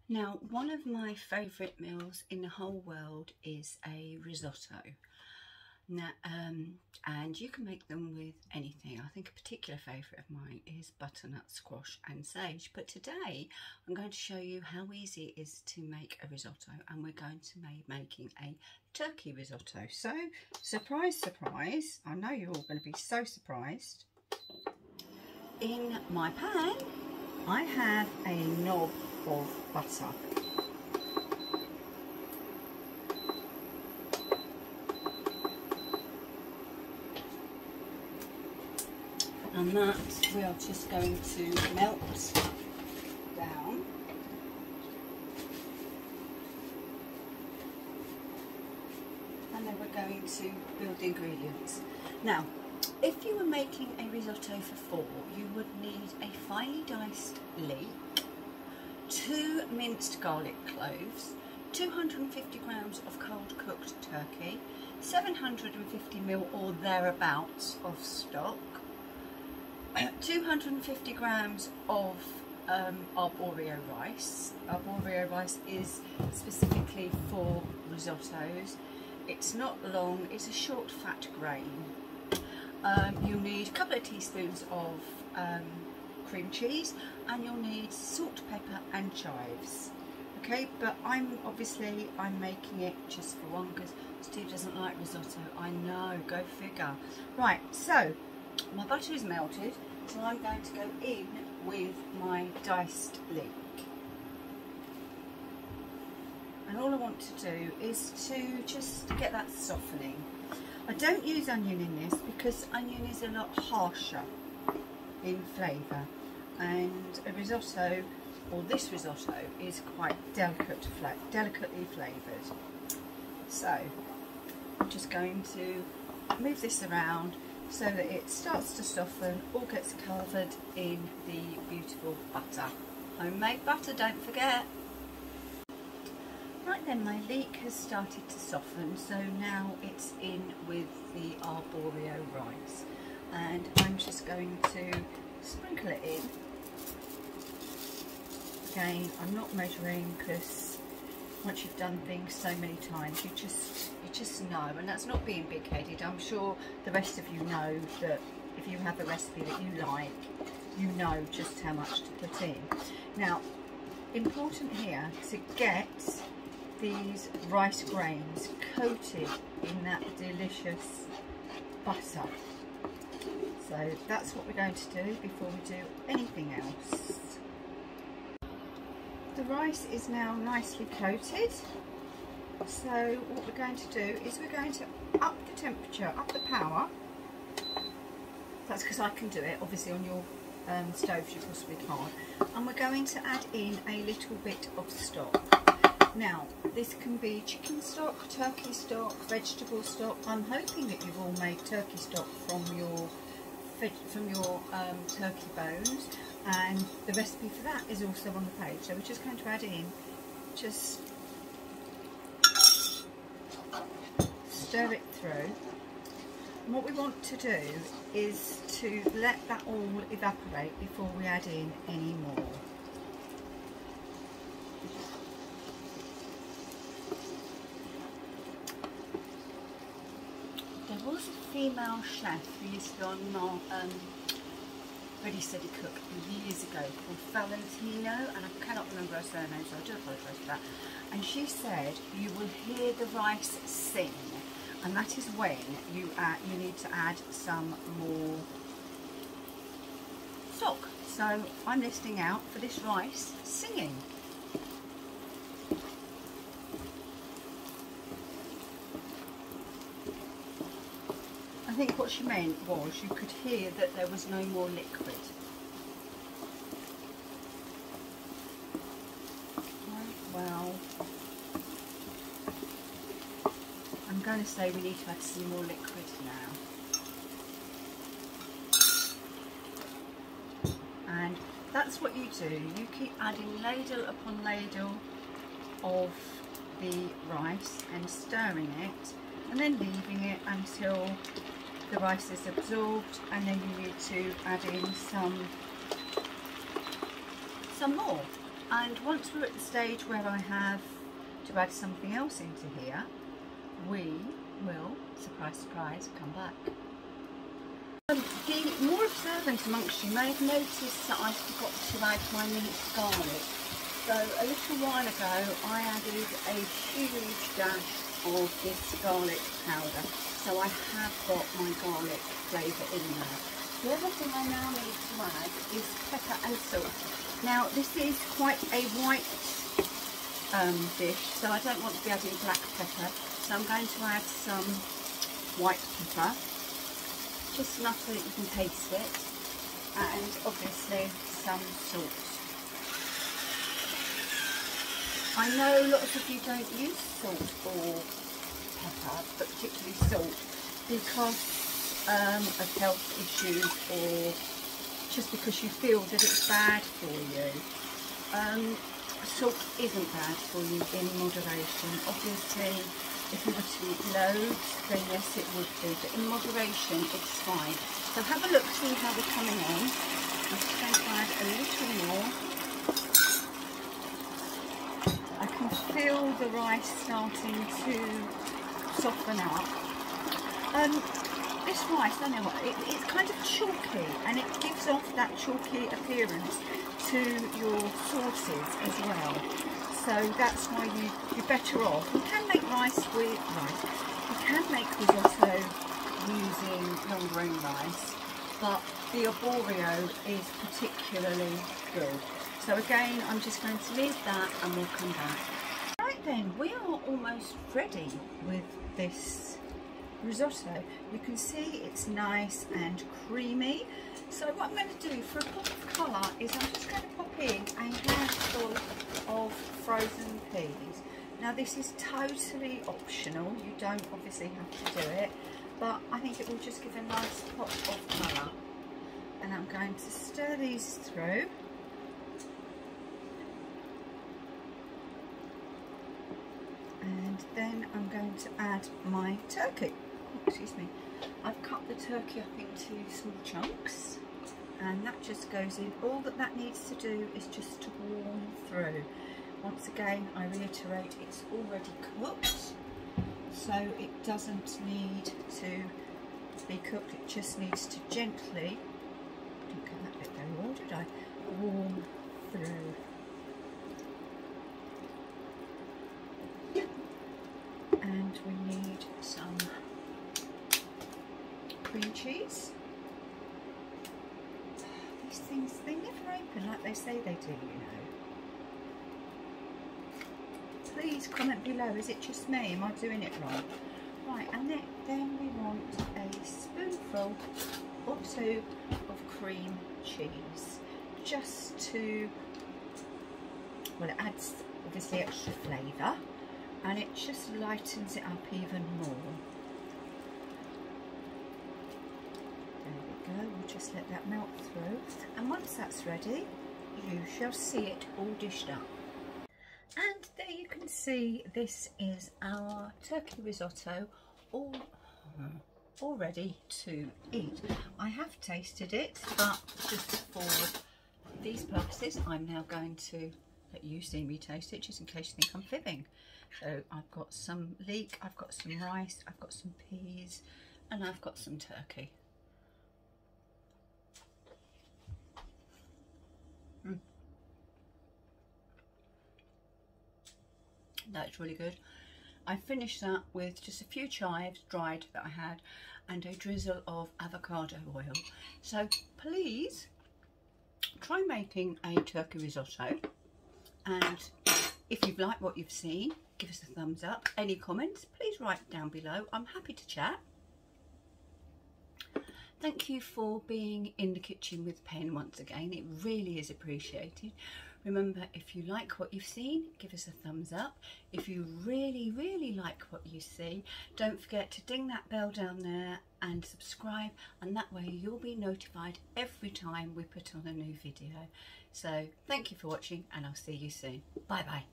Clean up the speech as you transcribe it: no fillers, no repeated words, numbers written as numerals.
Now, one of my favourite meals in the whole world is a risotto. Now, and you can make them with anything. I think a particular favourite of mine is butternut squash and sage. But today I'm going to show you how easy it is to make a risotto, and we're going to be making a turkey risotto. So, surprise, surprise, I know you're all going to be so surprised. In my pan, I have a knob of butter. And that we are just going to melt down. And then we're going to build the ingredients. Now, if you were making a risotto for 4, you would need a finely diced leek, 2 minced garlic cloves, 250 grams of cold cooked turkey, 750 ml or thereabouts of stock, 250 grams of arborio rice. Arborio rice is specifically for risottos. It's not long, it's a short fat grain. You'll need a couple of teaspoons of cream cheese, and you'll need salt, pepper and chives. Okay, but I'm making it just for one because Steve doesn't like risotto. I know, go figure. Right, so my butter is melted, so I'm going to go in with my diced leek. And all I want to do is to just get that softening. I don't use onion in this because onion is a lot harsher in flavour, and a risotto, or this risotto, is quite delicately flavoured. So I'm just going to move this around so that it starts to soften, all gets covered in the beautiful butter. Homemade butter, don't forget. Right then, my leek has started to soften, so now it's in with the arborio rice, and I'm just going to sprinkle it in. Again, I'm not measuring because once you've done things so many times, you just know, and that's not being big-headed. I'm sure the rest of you know that if you have a recipe that you like, you know just how much to put in. Now, important here to get these rice grains coated in that delicious butter. So that's what we're going to do before we do anything else. The rice is now nicely coated. So what we're going to do is we're going to up the temperature, up the power. That's because I can do it. Obviously on your stoves you possibly can't. And we're going to add in a little bit of stock. Now, this can be chicken stock, turkey stock, vegetable stock. I'm hoping that you've all made turkey stock from your turkey bones, and the recipe for that is also on the page. So we're just going to add in, just stir it through. And what we want to do is to let that all evaporate before we add in any more. There was a female chef who used to be on Ready Steady Cook years ago called Valentino, and I cannot remember her surname, so I do apologise for that. And she said you will hear the rice sing, and that is when you need to add some more stock. So I'm listening out for this rice singing. I think what she meant was you could hear that there was no more liquid. Well, I'm going to say we need to add some more liquid now. And that's what you do. You keep adding ladle upon ladle of the rice and stirring it, and then leaving it until the rice is absorbed, and then you need to add in some more. And once we're at the stage where I have to add something else into here, we will, surprise, surprise, come back. The more observant amongst you may have noticed that I forgot to add my minced garlic. So a little while ago I added a huge dash of this garlic powder. So I have got my garlic flavour in there. The other thing I now need to add is pepper and salt. Now this is quite a white dish, so I don't want to be adding black pepper. So I'm going to add some white pepper, just enough so that you can taste it, and obviously some salt. I know lots of you don't use salt or pepper, but particularly salt, because of health issues or just because you feel that it's bad for you. Salt isn't bad for you in moderation. Obviously, if you were to eat loads, then yes it would be, but in moderation it's fine. So have a look, see how we're coming on. I'm just going to add a little more. I can feel the rice starting to soften up. This rice, I know what, it's kind of chalky, and it gives off that chalky appearance to your sauces as well. So that's why you're better off. You can make rice with rice. You can make risotto using long grain rice, but the arborio is particularly good. So again, I'm just going to leave that and we'll come back. Right then, we are almost ready with this risotto. You can see it's nice and creamy. So what I'm going to do for a pop of colour is I'm just going to pop in a handful of frozen peas. Now this is totally optional, you don't obviously have to do it, but I think it will just give a nice pop of colour. And I'm going to stir these through. And then I'm going to add my turkey. Excuse me. I've cut the turkey up into small chunks, and that just goes in. All that needs to do is just to warm through. Once again, I reiterate, it's already cooked, so it doesn't need to be cooked. It just needs to gently, I didn't get that bit very well, did I? Warm through. And we need some cream cheese. These things, they never open like they say they do, you know. Please comment below, is it just me? Am I doing it wrong? Right, and then we want a spoonful or two of cream cheese, just to, well, it adds obviously extra flavour, and it just lightens it up even more. There we go, we'll just let that melt through, and once that's ready, you shall see it all dished up. And there you can see this is our turkey risotto all ready to eat. I have tasted it, but just for these purposes I'm now going to let you see me taste it, just in case you think I'm fibbing. So I've got some leek, I've got some rice, I've got some peas, and I've got some turkey. That's really good. I finished that with just a few chives dried that I had and a drizzle of avocado oil. So please try making a turkey risotto, and if you've liked what you've seen, give us a thumbs up. Any comments, please write down below. I'm happy to chat. Thank you for being in the kitchen with Pen once again. It really is appreciated. Remember, if you like what you've seen, give us a thumbs up. If you really, really like what you see, don't forget to ding that bell down there and subscribe, and that way you'll be notified every time we put on a new video. So thank you for watching, and I'll see you soon. Bye bye.